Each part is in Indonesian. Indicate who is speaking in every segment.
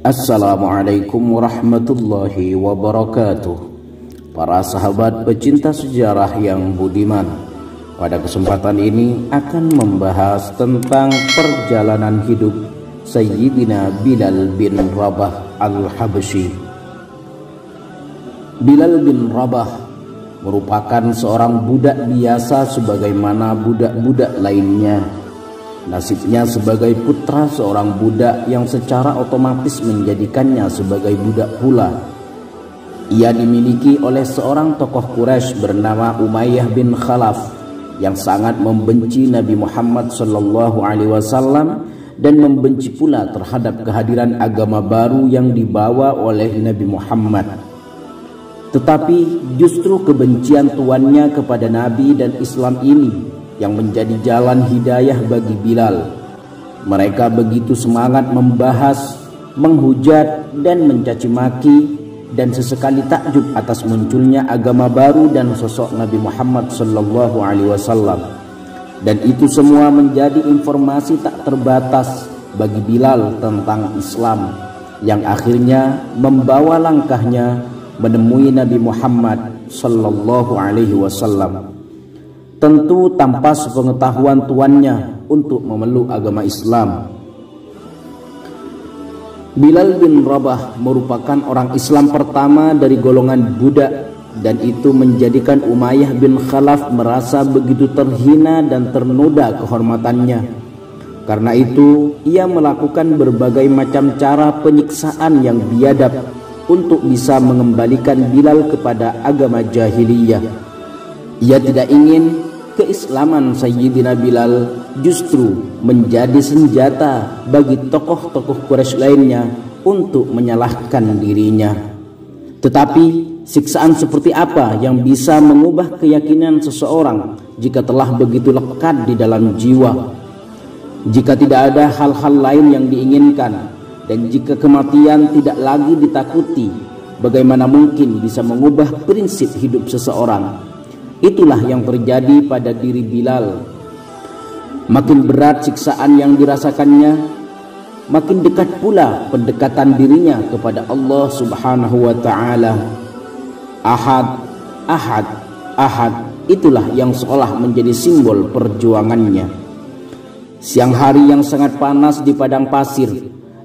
Speaker 1: Assalamualaikum warahmatullahi wabarakatuh. Para sahabat pecinta sejarah yang budiman, pada kesempatan ini akan membahas tentang perjalanan hidup Sayyidina Bilal bin Rabah al-Habsyi. Bilal bin Rabah merupakan seorang budak biasa sebagaimana budak-budak lainnya. Nasibnya sebagai putra seorang budak yang secara otomatis menjadikannya sebagai budak pula. Ia dimiliki oleh seorang tokoh Quraisy bernama Umayyah bin Khalaf yang sangat membenci Nabi Muhammad SAW dan membenci pula terhadap kehadiran agama baru yang dibawa oleh Nabi Muhammad. Tetapi justru kebencian tuannya kepada Nabi dan Islam ini yang menjadi jalan hidayah bagi Bilal. Mereka begitu semangat membahas, menghujat dan mencaci maki, dan sesekali takjub atas munculnya agama baru dan sosok Nabi Muhammad SAW. Dan itu semua menjadi informasi tak terbatas bagi Bilal tentang Islam, yang akhirnya membawa langkahnya menemui Nabi Muhammad SAW. Tentu tanpa sepengetahuan tuannya untuk memeluk agama Islam. Bilal bin Rabah merupakan orang Islam pertama dari golongan budak, dan itu menjadikan Umayyah bin Khalaf merasa begitu terhina dan ternoda kehormatannya. Karena itu ia melakukan berbagai macam cara penyiksaan yang biadab untuk bisa mengembalikan Bilal kepada agama jahiliyah. Ia tidak ingin keislaman Sayyidina Bilal justru menjadi senjata bagi tokoh-tokoh Quraisy lainnya untuk menyalahkan dirinya. Tetapi siksaan seperti apa yang bisa mengubah keyakinan seseorang jika telah begitu lekat di dalam jiwa? Jika tidak ada hal-hal lain yang diinginkan, dan jika kematian tidak lagi ditakuti, bagaimana mungkin bisa mengubah prinsip hidup seseorang? Itulah yang terjadi pada diri Bilal. Makin berat siksaan yang dirasakannya, makin dekat pula pendekatan dirinya kepada Allah Subhanahu wa Ta'ala. Ahad, Ahad, Ahad, itulah yang seolah menjadi simbol perjuangannya. Siang hari yang sangat panas di padang pasir,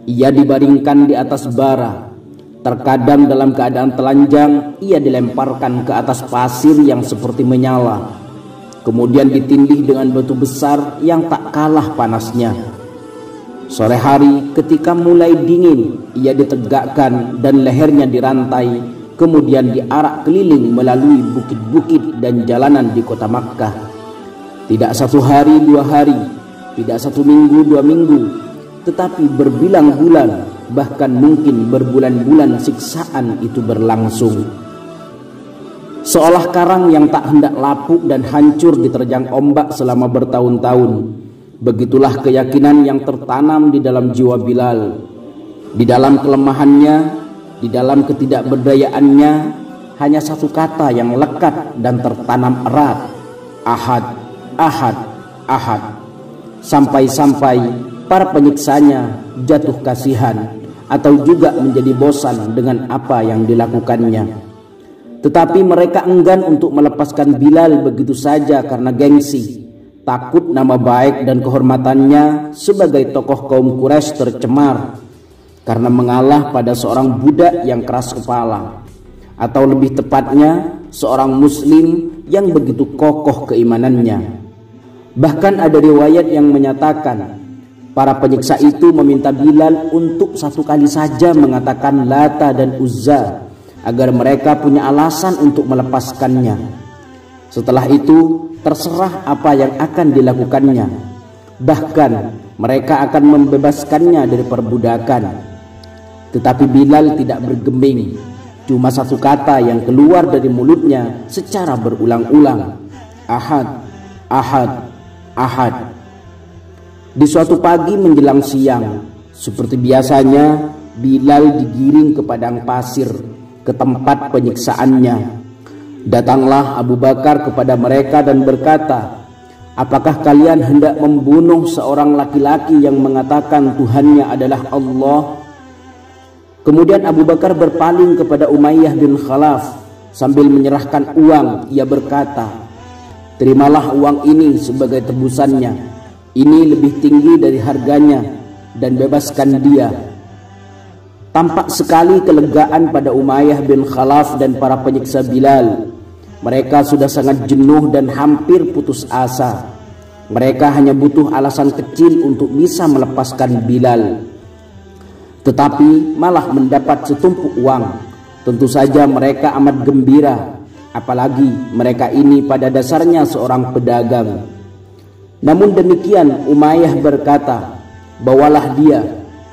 Speaker 1: ia dibaringkan di atas bara. Terkadang dalam keadaan telanjang, ia dilemparkan ke atas pasir yang seperti menyala, kemudian ditindih dengan batu besar yang tak kalah panasnya. Sore hari ketika mulai dingin, ia ditegakkan dan lehernya dirantai, kemudian diarak keliling melalui bukit-bukit dan jalanan di kota Makkah. Tidak satu hari, 2 hari, tidak 1 minggu, 2 minggu, tetapi berbilang-bulan, bahkan mungkin berbulan-bulan siksaan itu berlangsung. Seolah karang yang tak hendak lapuk dan hancur diterjang ombak selama bertahun-tahun, begitulah keyakinan yang tertanam di dalam jiwa Bilal. Di dalam kelemahannya, di dalam ketidakberdayaannya, hanya satu kata yang lekat dan tertanam erat: Ahad, Ahad, Ahad. Sampai-sampai para penyiksanya jatuh kasihan atau juga menjadi bosan dengan apa yang dilakukannya. Tetapi mereka enggan untuk melepaskan Bilal begitu saja karena gengsi, takut nama baik dan kehormatannya sebagai tokoh kaum Quraisy tercemar karena mengalah pada seorang budak yang keras kepala, atau lebih tepatnya seorang muslim yang begitu kokoh keimanannya. Bahkan ada riwayat yang menyatakan para penyiksa itu meminta Bilal untuk 1 kali saja mengatakan Lata dan Uzza agar mereka punya alasan untuk melepaskannya. Setelah itu terserah apa yang akan dilakukannya. Bahkan mereka akan membebaskannya dari perbudakan. Tetapi Bilal tidak bergeming. Cuma 1 kata yang keluar dari mulutnya secara berulang-ulang: Ahad, Ahad, Ahad. Di suatu pagi menjelang siang, seperti biasanya, Bilal digiring ke padang pasir, ke tempat penyiksaannya. Datanglah Abu Bakar kepada mereka dan berkata, Apakah kalian hendak membunuh seorang laki-laki yang mengatakan Tuhannya adalah Allah? Kemudian Abu Bakar berpaling kepada Umayyah bin Khalaf sambil menyerahkan uang. Ia berkata, "Terimalah uang ini sebagai tebusannya. Ini lebih tinggi dari harganya dan bebaskan dia." Tampak sekali kelegaan pada Umayyah bin Khalaf dan para penyiksa Bilal. Mereka sudah sangat jenuh dan hampir putus asa. Mereka hanya butuh alasan kecil untuk bisa melepaskan Bilal. Tetapi malah mendapat setumpuk uang. Tentu saja mereka amat gembira, apalagi mereka ini pada dasarnya seorang pedagang. Namun demikian Umayyah berkata, "Bawalah dia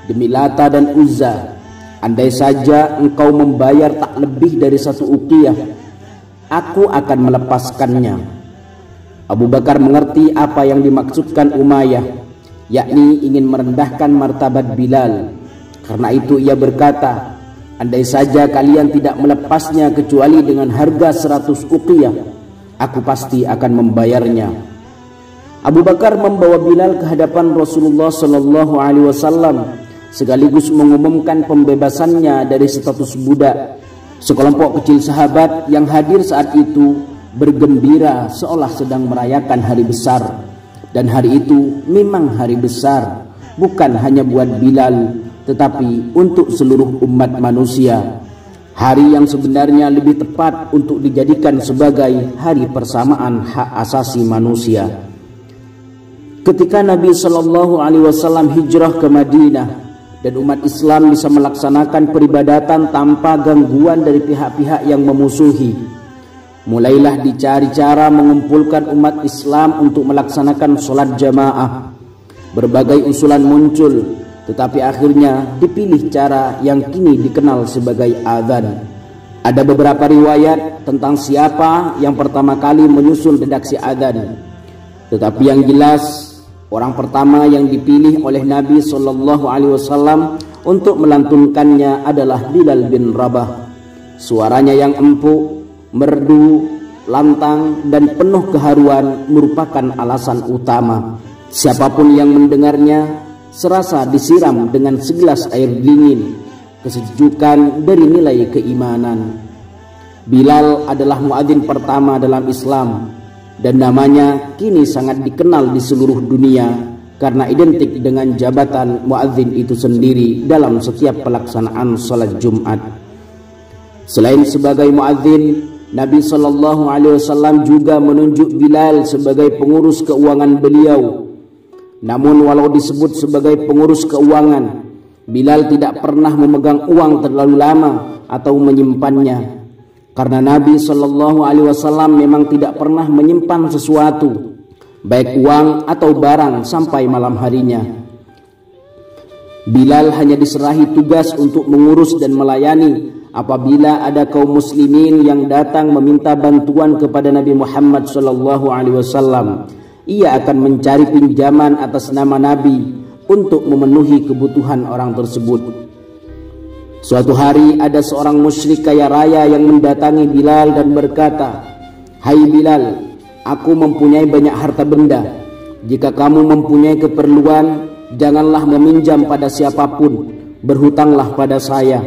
Speaker 1: demi Lata dan Uzza. Andai saja engkau membayar tak lebih dari 1 uqiyah, aku akan melepaskannya." Abu Bakar mengerti apa yang dimaksudkan Umayyah, yakni ingin merendahkan martabat Bilal. Karena itu ia berkata, "Andai saja kalian tidak melepasnya kecuali dengan harga 100 uqiyah, aku pasti akan membayarnya." Abu Bakar membawa Bilal ke hadapan Rasulullah SAW sekaligus mengumumkan pembebasannya dari status budak. Sekelompok kecil sahabat yang hadir saat itu bergembira seolah sedang merayakan hari besar. Dan hari itu memang hari besar, bukan hanya buat Bilal, tetapi untuk seluruh umat manusia. Hari yang sebenarnya lebih tepat untuk dijadikan sebagai hari persamaan hak asasi manusia. Ketika Nabi SAW hijrah ke Madinah dan umat Islam bisa melaksanakan peribadatan tanpa gangguan dari pihak-pihak yang memusuhi, mulailah dicari cara mengumpulkan umat Islam untuk melaksanakan sholat jamaah. Berbagai usulan muncul, tetapi akhirnya dipilih cara yang kini dikenal sebagai adzan. Ada beberapa riwayat tentang siapa yang pertama kali menyusun redaksi adzan, tetapi yang jelas orang pertama yang dipilih oleh Nabi SAW untuk melantunkannya adalah Bilal bin Rabah. Suaranya yang empuk, merdu, lantang, dan penuh keharuan merupakan alasan utama. Siapapun yang mendengarnya serasa disiram dengan segelas air dingin, kesejukan dari nilai keimanan. Bilal adalah muadzin pertama dalam Islam, dan namanya kini sangat dikenal di seluruh dunia karena identik dengan jabatan muadzin itu sendiri dalam setiap pelaksanaan salat Jumat. Selain sebagai muadzin, Nabi SAW juga menunjuk Bilal sebagai pengurus keuangan beliau. Namun walau disebut sebagai pengurus keuangan, Bilal tidak pernah memegang uang terlalu lama atau menyimpannya. Karena Nabi SAW memang tidak pernah menyimpan sesuatu, baik uang atau barang, sampai malam harinya. Bilal hanya diserahi tugas untuk mengurus dan melayani apabila ada kaum muslimin yang datang meminta bantuan kepada Nabi Muhammad SAW. Ia akan mencari pinjaman atas nama Nabi untuk memenuhi kebutuhan orang tersebut. Suatu hari ada seorang musyrik kaya raya yang mendatangi Bilal dan berkata, "Hai Bilal, aku mempunyai banyak harta benda. Jika kamu mempunyai keperluan, janganlah meminjam pada siapapun, berhutanglah pada saya."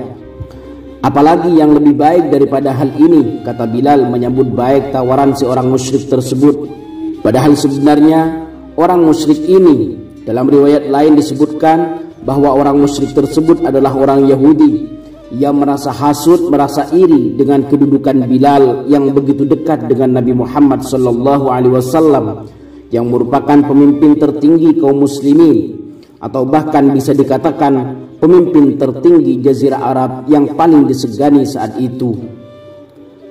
Speaker 1: "Apalagi yang lebih baik daripada hal ini?" kata Bilal menyambut baik tawaran seorang musyrik tersebut. Padahal sebenarnya orang musyrik ini, dalam riwayat lain disebutkan bahwa orang musyrik tersebut adalah orang Yahudi. Ia merasa hasut, merasa iri dengan kedudukan Bilal yang begitu dekat dengan Nabi Muhammad SAW, yang merupakan pemimpin tertinggi kaum muslimin, atau bahkan bisa dikatakan pemimpin tertinggi Jazirah Arab yang paling disegani saat itu.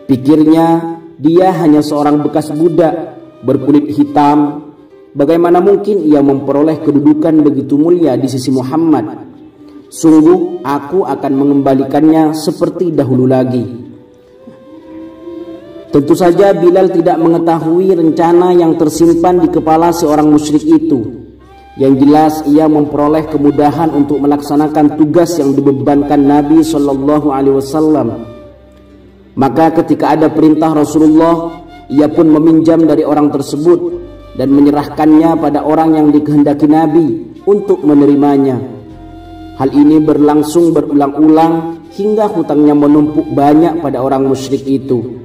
Speaker 1: Pikirnya, dia hanya seorang bekas budak berkulit hitam. Bagaimana mungkin ia memperoleh kedudukan begitu mulia di sisi Muhammad? Sungguh aku akan mengembalikannya seperti dahulu lagi. Tentu saja Bilal tidak mengetahui rencana yang tersimpan di kepala seorang musyrik itu. Yang jelas ia memperoleh kemudahan untuk melaksanakan tugas yang dibebankan Nabi SAW. Maka ketika ada perintah Rasulullah, ia pun meminjam dari orang tersebut dan menyerahkannya pada orang yang dikehendaki Nabi untuk menerimanya. Hal ini berlangsung berulang-ulang hingga hutangnya menumpuk banyak pada orang musyrik itu.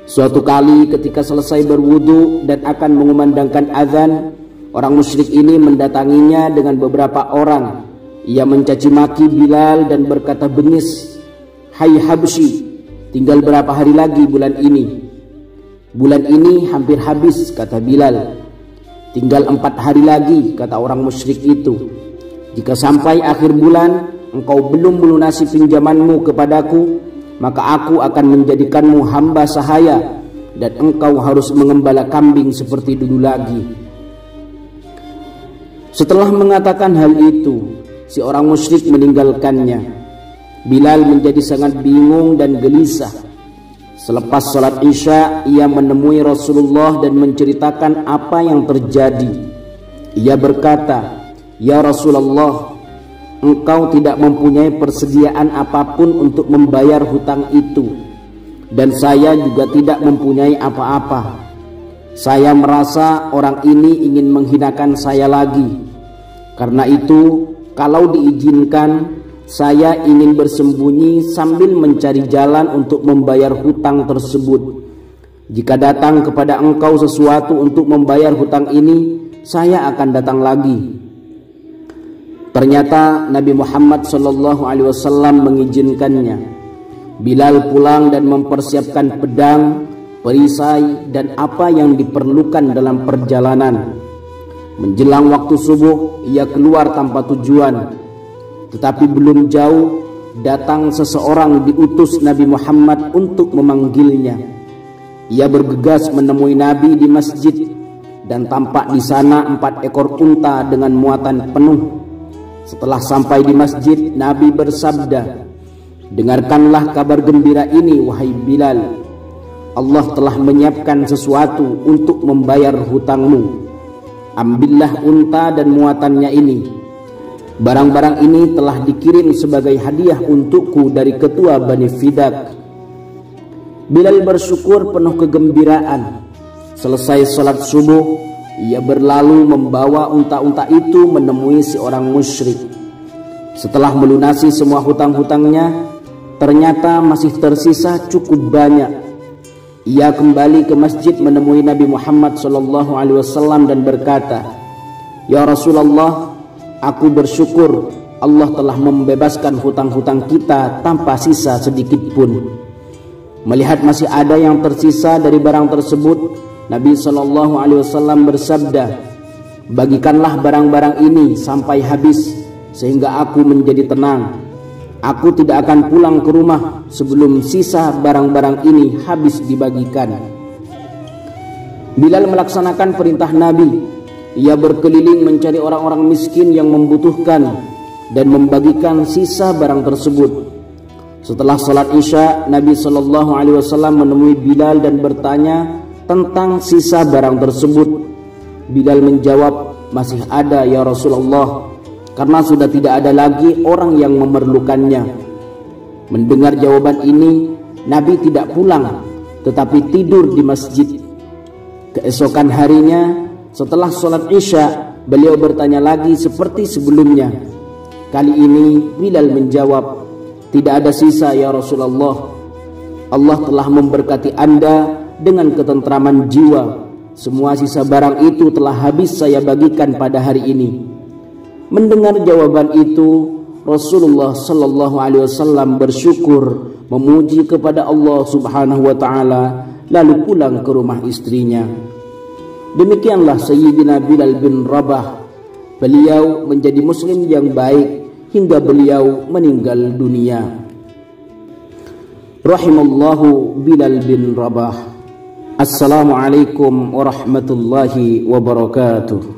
Speaker 1: Suatu kali ketika selesai berwudu dan akan mengumandangkan azan, orang musyrik ini mendatanginya dengan beberapa orang. Ia mencaci maki Bilal dan berkata bengis, "Hai Habsyi, tinggal berapa hari lagi bulan ini?" "Bulan ini hampir habis," kata Bilal. "Tinggal 4 hari lagi," kata orang musyrik itu. "Jika sampai akhir bulan engkau belum melunasi pinjamanmu kepadaku, maka aku akan menjadikanmu hamba sahaya dan engkau harus mengembala kambing seperti dulu lagi." Setelah mengatakan hal itu, si orang musyrik meninggalkannya. Bilal menjadi sangat bingung dan gelisah. Selepas sholat Isya, ia menemui Rasulullah dan menceritakan apa yang terjadi. Ia berkata, "Ya Rasulullah, engkau tidak mempunyai persediaan apapun untuk membayar hutang itu, dan saya juga tidak mempunyai apa-apa. Saya merasa orang ini ingin menghinakan saya lagi. Karena itu, kalau diizinkan, saya ingin bersembunyi sambil mencari jalan untuk membayar hutang tersebut. Jika datang kepada engkau sesuatu untuk membayar hutang ini, saya akan datang lagi." Ternyata Nabi Muhammad SAW mengizinkannya. Bilal pulang dan mempersiapkan pedang, perisai, dan apa yang diperlukan dalam perjalanan. Menjelang waktu subuh, ia keluar tanpa tujuan. Tetapi belum jauh, datang seseorang diutus Nabi Muhammad untuk memanggilnya. Ia bergegas menemui Nabi di masjid, dan tampak di sana 4 ekor unta dengan muatan penuh. Setelah sampai di masjid, Nabi bersabda, "Dengarkanlah kabar gembira ini, wahai Bilal. Allah telah menyiapkan sesuatu untuk membayar hutangmu. Ambillah unta dan muatannya ini. Barang-barang ini telah dikirim sebagai hadiah untukku dari ketua Bani Fidak." Bilal bersyukur penuh kegembiraan. Selesai sholat subuh, ia berlalu membawa unta-unta itu menemui seorang musyrik. Setelah melunasi semua hutang-hutangnya, ternyata masih tersisa cukup banyak. Ia kembali ke masjid menemui Nabi Muhammad SAW dan berkata, "Ya Rasulullah, aku bersyukur Allah telah membebaskan hutang-hutang kita tanpa sisa sedikit pun." Melihat masih ada yang tersisa dari barang tersebut, Nabi SAW bersabda, "Bagikanlah barang-barang ini sampai habis sehingga aku menjadi tenang. Aku tidak akan pulang ke rumah sebelum sisa barang-barang ini habis dibagikan." Bilal melaksanakan perintah Nabi. Ia berkeliling mencari orang-orang miskin yang membutuhkan dan membagikan sisa barang tersebut. Setelah sholat Isya, Nabi SAW menemui Bilal dan bertanya tentang sisa barang tersebut. Bilal menjawab, "Masih ada ya Rasulullah, karena sudah tidak ada lagi orang yang memerlukannya." Mendengar jawaban ini, Nabi tidak pulang, tetapi tidur di masjid. Keesokan harinya, setelah sholat Isya, beliau bertanya lagi seperti sebelumnya. Kali ini Bilal menjawab, "Tidak ada sisa ya Rasulullah. Allah telah memberkati Anda dengan ketentraman jiwa. Semua sisa barang itu telah habis saya bagikan pada hari ini." Mendengar jawaban itu, Rasulullah SAW bersyukur, memuji kepada Allah Subhanahu wa Ta'ala, lalu pulang ke rumah istrinya. Demikianlah Sayyidina Bilal bin Rabah. Beliau menjadi muslim yang baik hingga beliau meninggal dunia. Rahimallahu Bilal bin Rabah. Assalamualaikum warahmatullahi wabarakatuh.